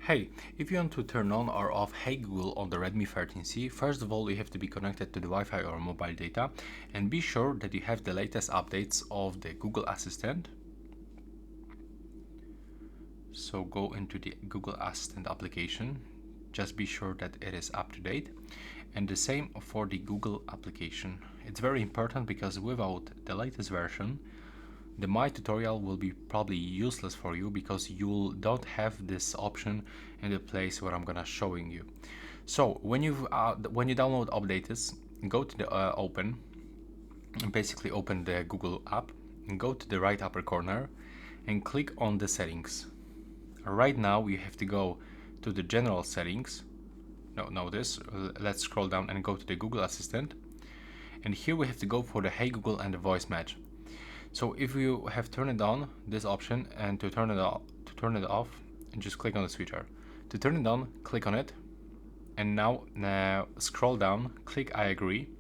Hey, if you want to turn on or off Hey Google on the Redmi 13C, first of all you have to be connected to the Wi-Fi or mobile data and be sure that you have the latest updates of the Google Assistant. So go into the Google Assistant application, just be sure that it is up to date, and the same for the Google application. It's very important because without the latest version the My tutorial will be probably useless for you because you don't have this option in the place where I'm gonna showing you. So when you download updates, go to the open and basically open the Google app and go to the right upper corner and click on the settings. Right now you have to go to the general settings. Let's scroll down and go to the Google Assistant, and here we have to go for the Hey Google and the voice match. So if you have turned it on, this option, and to turn it off, and just click on the switcher. To turn it on, click on it, and now scroll down, click I agree,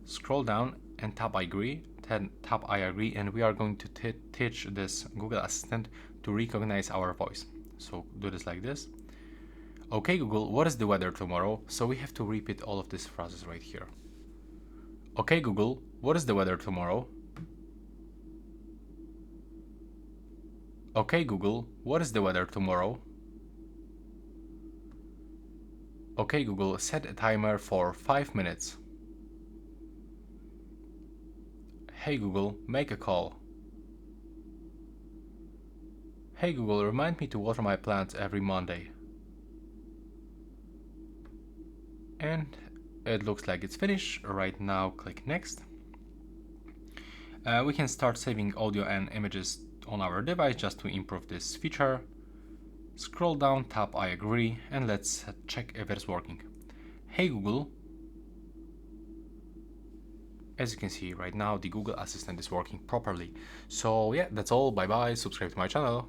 scroll down and tap I agree, then tap I agree, and we are going to teach this Google Assistant to recognize our voice. So do this like this. Okay Google, what is the weather tomorrow? So we have to repeat all of these phrases right here. Okay Google, what is the weather tomorrow? Okay Google, what is the weather tomorrow? Okay Google, set a timer for 5 minutes. Hey Google, make a call. Hey Google, remind me to water my plants every Monday. And it looks like it's finished. Right now, click next. We can start saving audio and images on our device just to improve this feature. Scroll down, tap I agree, and let's check if it's working. Hey Google. As you can see right now, the Google Assistant is working properly. So yeah, that's all. Bye bye. Subscribe to my channel.